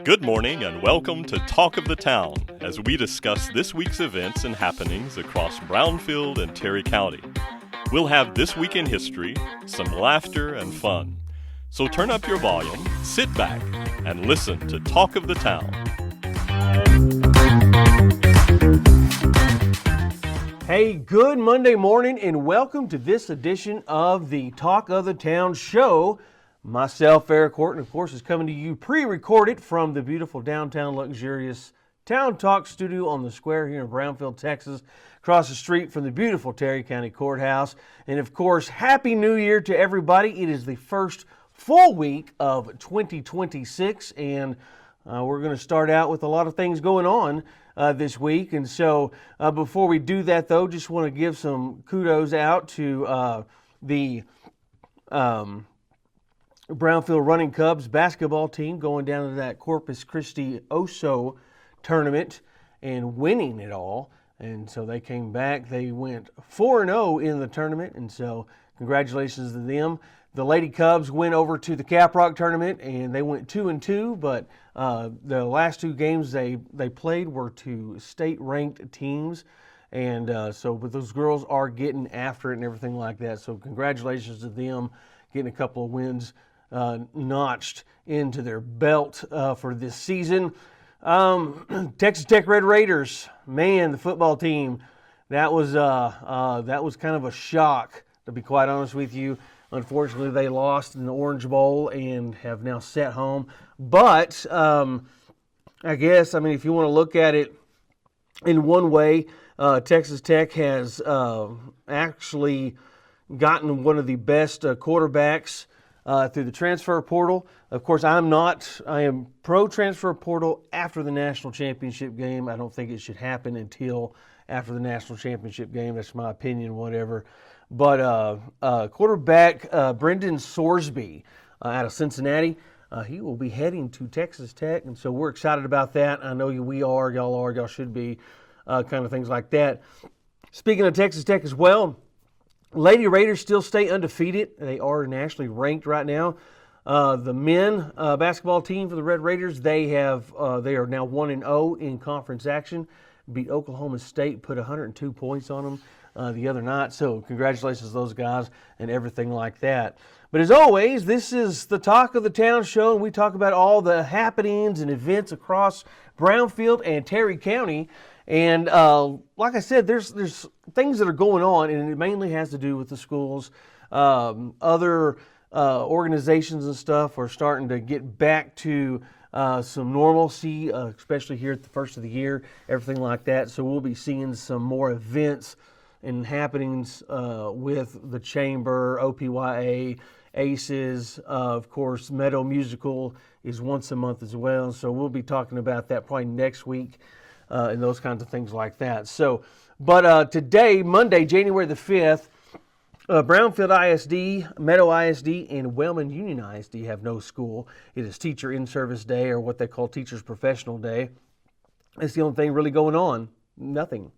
Good morning and welcome to Talk of the Town as we discuss this week's events and happenings across Brownfield and Terry County. We'll have This Week in History, some laughter and fun. So turn up your volume, sit back, and listen to Talk of the Town. Hey, good Monday morning and welcome to this edition of the Talk of the Town show. Myself, Eric Horton, of course, is coming to you pre-recorded from the beautiful downtown luxurious Town Talk studio on the square here in Brownfield, Texas, across the street from the beautiful Terry County Courthouse. And of course, Happy New Year to everybody. It is the first full week of 2026 and we're going to start out with a lot of things going on this week. And so before we do that, though, just want to give some kudos out to the Brownfield Running Cubs basketball team going down to that Corpus Christi OSO tournament and winning it all. And so they came back. They went 4-0 in the tournament, and so congratulations to them. The Lady Cubs went over to the Caprock tournament, and they went 2-2, but the last two games they played were to state-ranked teams. And but those girls are getting after it and everything like that. So congratulations to them getting a couple of wins notched into their belt for this season. Texas Tech Red Raiders, man, the football team, that was kind of a shock, to be quite honest with you. Unfortunately, they lost in the Orange Bowl and have now set home. But I guess, if you want to look at it in one way, Texas Tech has actually gotten one of the best quarterbacks through the transfer portal. Of course, I am pro-transfer portal after the national championship game. I don't think it should happen until after the national championship game. That's my opinion, whatever. But quarterback Brendan Sorsby out of Cincinnati, he will be heading to Texas Tech, and so we're excited about that. I know we are, y'all should be, kind of things like that. Speaking of Texas Tech as well, Lady Raiders still stay undefeated. They are nationally ranked right now. The men basketball team for the Red Raiders, they are now 1-0 in conference action. Beat Oklahoma State, put 102 points on them the other night. So congratulations to those guys and everything like that. But as always, this is the Talk of the Town show, and we talk about all the happenings and events across Brownfield and Terry County. And like I said, there's things that are going on, and it mainly has to do with the schools. Other organizations and stuff are starting to get back to some normalcy, especially here at the first of the year, everything like that. So we'll be seeing some more events and happenings with the Chamber, OPYA, ACES. Of course, Meadow Musical is once a month as well. So we'll be talking about that probably next week. And those kinds of things like that. So, but today, Monday, January the 5th, Brownfield ISD, Meadow ISD, and Wellman Union ISD have no school. It is Teacher In-Service Day, or what they call Teachers Professional Day. That's the only thing really going on. Nothing,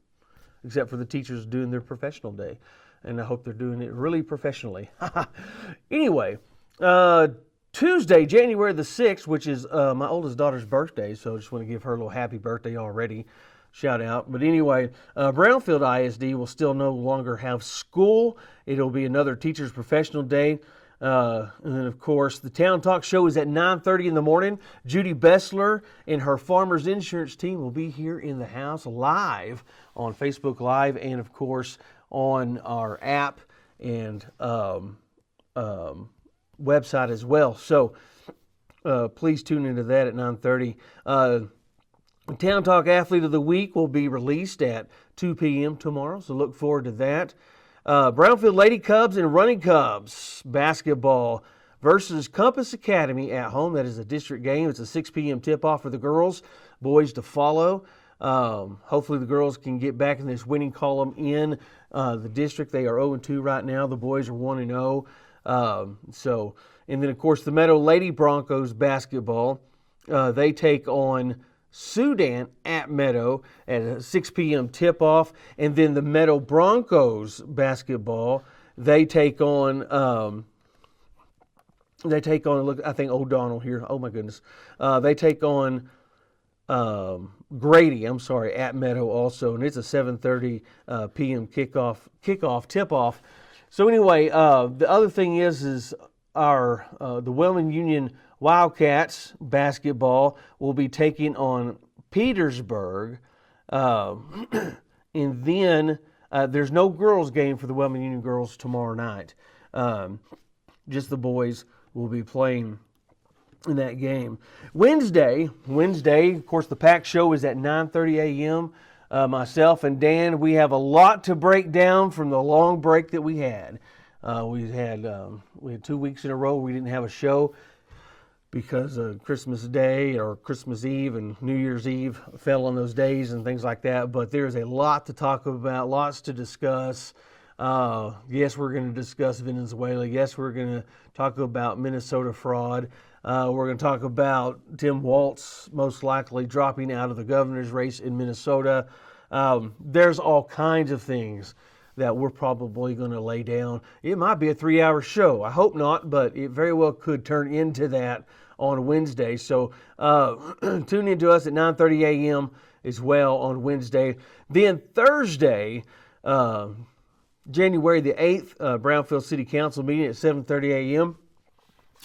except for the teachers doing their professional day. And I hope they're doing it really professionally. Anyway, Tuesday, January the 6th, which is my oldest daughter's birthday, so I just want to give her a little happy birthday already. Shout out. But anyway, Brownfield ISD will still no longer have school. It'll be another Teacher's Professional Day. And then, of course, the Town Talk show is at 9:30 in the morning. Judy Bessler and her Farmers Insurance team will be here in the house live on Facebook Live and, of course, on our app and website as well. So please tune into that at 9:30. Town Talk Athlete of the Week will be released at 2 p.m. tomorrow, so look forward to that. Brownfield Lady Cubs and Running Cubs basketball versus Compass Academy at home. That is a district game. It's a 6 p.m. tip-off for the girls, boys to follow. Hopefully the girls can get back in this winning column in the district. They are 0-2 right now. The boys are 1-0. And then, of course, the Meadow Lady Broncos basketball, they take on Sudan at Meadow at a 6 p.m. tip-off. And then the Meadow Broncos basketball, they take on They take on, look, I think O'Donnell here. Oh my goodness. They take on Grady, at Meadow also, and it's a 7:30 p.m. tip-off. So anyway, the other thing is our the Wellman Union Wildcats basketball will be taking on Petersburg, and then there's no girls game for the Wellman Union girls tomorrow night. Just the boys will be playing in that game. Wednesday, of course, the Pack Show is at 9:30 a.m. Myself and Dan, we have a lot to break down from the long break that we had. We had 2 weeks in a row we didn't have a show because Christmas Day or Christmas Eve and New Year's Eve fell on those days and things like that. But there's a lot to talk about, lots to discuss. Yes, we're going to discuss Venezuela. Yes, we're going to talk about Minnesota fraud. We're going to talk about Tim Walz most likely dropping out of the governor's race in Minnesota. There's all kinds of things that we're probably going to lay down. It might be a 3-hour show. I hope not, but it very well could turn into that on Wednesday. So tune in to us at 9:30 a.m. as well on Wednesday. Then Thursday, January the 8th, Brownfield City Council meeting at 7:30 a.m.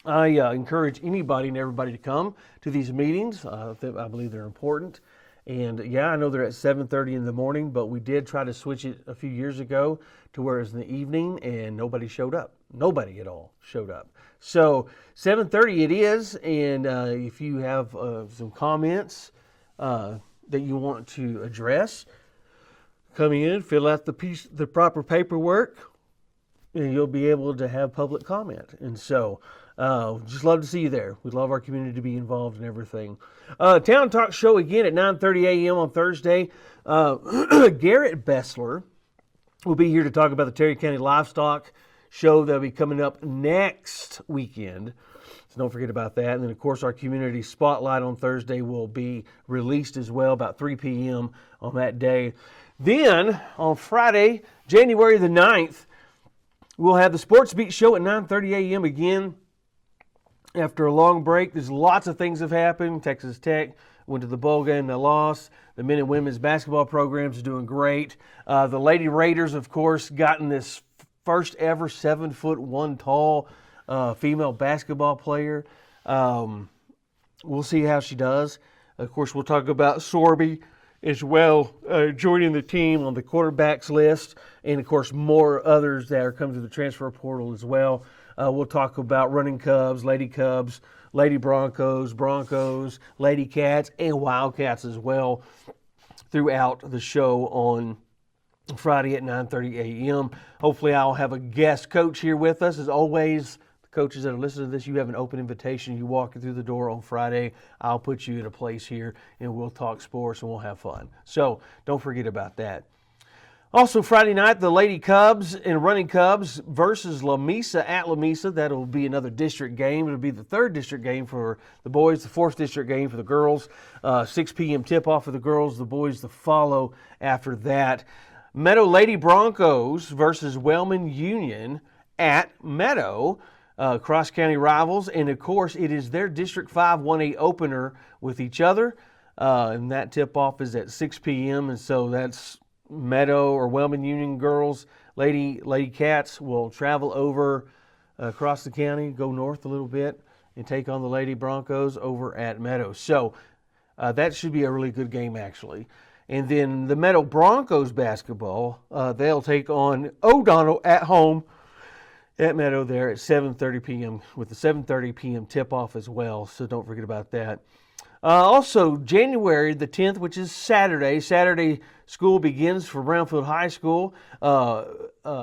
I encourage anybody and everybody to come to these meetings. I believe they're important. And yeah, I know they're at 7:30 in the morning, but we did try to switch it a few years ago to where it's in the evening and nobody showed up. Nobody at all showed up. So 7:30 it is, and if you have some comments that you want to address, come in, fill out the proper paperwork, and you'll be able to have public comment. And so just love to see you there. We'd love our community to be involved in everything. Town Talk Show again at 9:30 a.m. on Thursday. Garrett Bessler will be here to talk about the Terry County Livestock Show that'll be coming up next weekend. So don't forget about that. And then, of course, our Community Spotlight on Thursday will be released as well about 3 p.m. on that day. Then, on Friday, January the 9th, we'll have the Sports Beat Show at 9:30 a.m. again. After a long break, there's lots of things have happened. Texas Tech went to the bowl game, they lost. The men and women's basketball programs are doing great. The Lady Raiders, of course, gotten this first ever 7'1" tall female basketball player. We'll see how she does. Of course, we'll talk about Sorby as well, joining the team on the quarterbacks list, and of course more others that are coming to the transfer portal as well. We'll talk about running Cubs, Lady Broncos, Lady Cats, and Wildcats as well throughout the show on Friday at 9:30 a.m. Hopefully I'll have a guest coach here with us. As always, the coaches that are listening to this, you have an open invitation. You walk through the door on Friday, I'll put you in a place here, and we'll talk sports and we'll have fun. So don't forget about that. Also Friday night, the Lady Cubs and Running Cubs versus Lamesa at Lamesa. That'll be another district game. It'll be the third district game for the boys, the fourth district game for the girls. 6 p.m. tip-off for the girls, the boys to follow after that. Meadow Lady Broncos versus Wellman Union at Meadow, cross-county rivals. And, of course, it is their District 5 1A opener with each other. And that tip-off is at 6 p.m. And so that's Meadow or Wellman Union girls. Lady Cats will travel over across the county, go north a little bit, and take on the Lady Broncos over at Meadow. So that should be a really good game, actually. And then the Meadow Broncos basketball, they'll take on O'Donnell at home at Meadow there at 7:30 p.m. with the 7:30 p.m. tip-off as well, so don't forget about that. Also, January the 10th, which is Saturday school begins for Brownfield High School.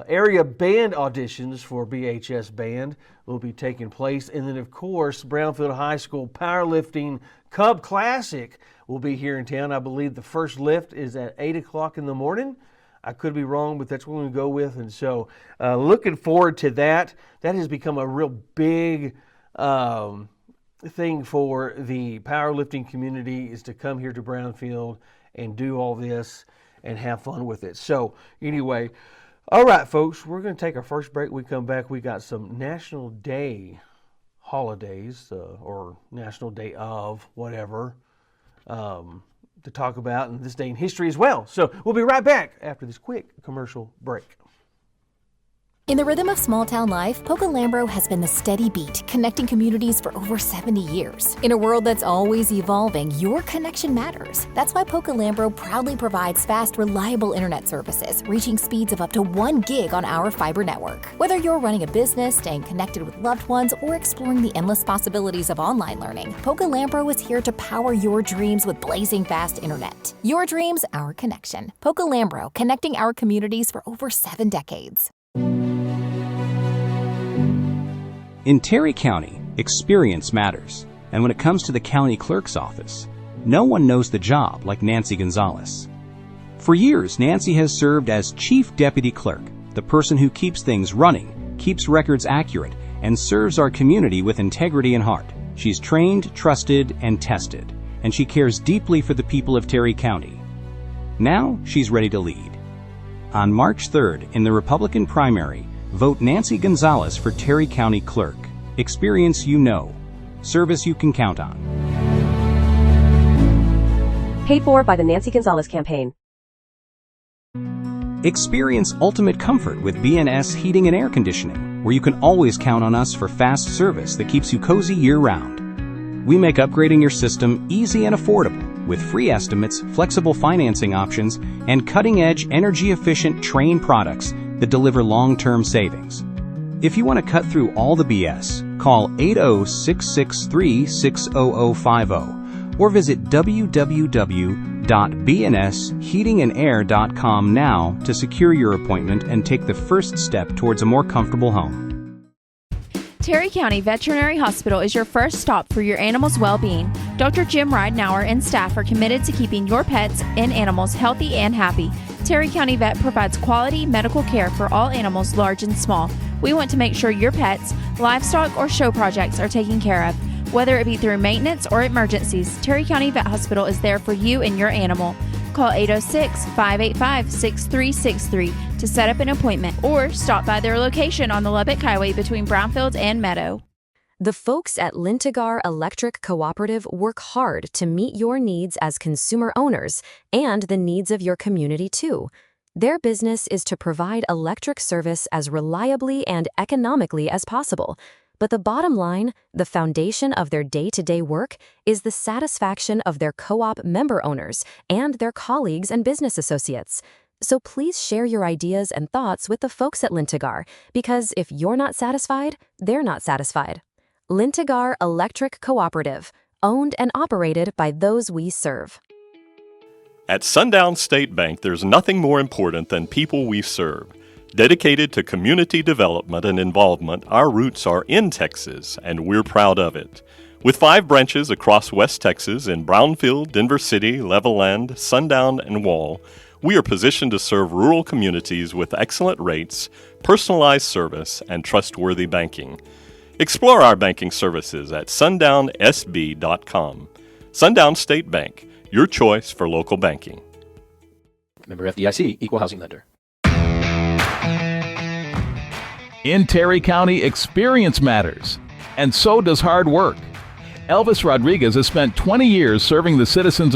Area band auditions for BHS Band will be taking place. And then, of course, Brownfield High School Powerlifting Cub Classic will be here in town. I believe the first lift is at 8 o'clock in the morning. I could be wrong, but that's what we're going to go with. And so looking forward to that. That has become a real big thing for the powerlifting community, is to come here to Brownfield and do all this and have fun with it. So anyway, all right, folks, we're going to take our first break. We come back, we got some National Day holidays or National Day of whatever to talk about in this day in history as well. So we'll be right back after this quick commercial break. In the rhythm of small-town life, Pocolambro has been the steady beat, connecting communities for over 70 years. In a world that's always evolving, your connection matters. That's why Pocolambro proudly provides fast, reliable internet services, reaching speeds of up to 1 gig on our fiber network. Whether you're running a business, staying connected with loved ones, or exploring the endless possibilities of online learning, Pocolambro is here to power your dreams with blazing fast internet. Your dreams, our connection. Pocolambro, connecting our communities for over 7 decades. In Terry County, experience matters, and when it comes to the county clerk's office, no one knows the job like Nancy Gonzalez. For years, Nancy has served as Chief Deputy Clerk, the person who keeps things running, keeps records accurate, and serves our community with integrity and heart. She's trained, trusted, and tested, and she cares deeply for the people of Terry County. Now, she's ready to lead. On March 3rd, in the Republican primary, vote Nancy Gonzalez for Terry County Clerk. Experience you know. Service you can count on. Paid for by the Nancy Gonzalez campaign. Experience ultimate comfort with BNS Heating and Air Conditioning, where you can always count on us for fast service that keeps you cozy year-round. We make upgrading your system easy and affordable, with free estimates, flexible financing options, and cutting-edge, energy-efficient Trane products that deliver long-term savings. If you want to cut through all the BS, call 80663-60050 or visit www.bnsheatingandair.com now to secure your appointment and take the first step towards a more comfortable home. Terry County Veterinary Hospital is your first stop for your animal's well-being. Dr. Jim Ridenauer and staff are committed to keeping your pets and animals healthy and happy. Terry County Vet provides quality medical care for all animals, large and small. We want to make sure your pets, livestock, or show projects are taken care of. Whether it be through maintenance or emergencies, Terry County Vet Hospital is there for you and your animal. Call 806-585-6363 to set up an appointment or stop by their location on the Lubbock Highway between Brownfield and Meadow. The folks at Lintigar Electric Cooperative work hard to meet your needs as consumer owners and the needs of your community too. Their business is to provide electric service as reliably and economically as possible. But the bottom line, the foundation of their day-to-day work, is the satisfaction of their co-op member owners and their colleagues and business associates. So please share your ideas and thoughts with the folks at Lintigar, because if you're not satisfied, they're not satisfied. Lintigar Electric Cooperative, owned and operated by those we serve. At Sundown State Bank, there's nothing more important than people we serve. Dedicated to community development and involvement, our roots are in Texas, and we're proud of it. With 5 branches across West Texas in Brownfield, Denver City, Levelland, Sundown, and Wall, we are positioned to serve rural communities with excellent rates, personalized service, and trustworthy banking. Explore our banking services at sundownsb.com. Sundown State Bank, your choice for local banking. Member FDIC, Equal Housing Lender. In Terry County, experience matters, and so does hard work. Elvis Rodriguez has spent 20 years serving the citizens of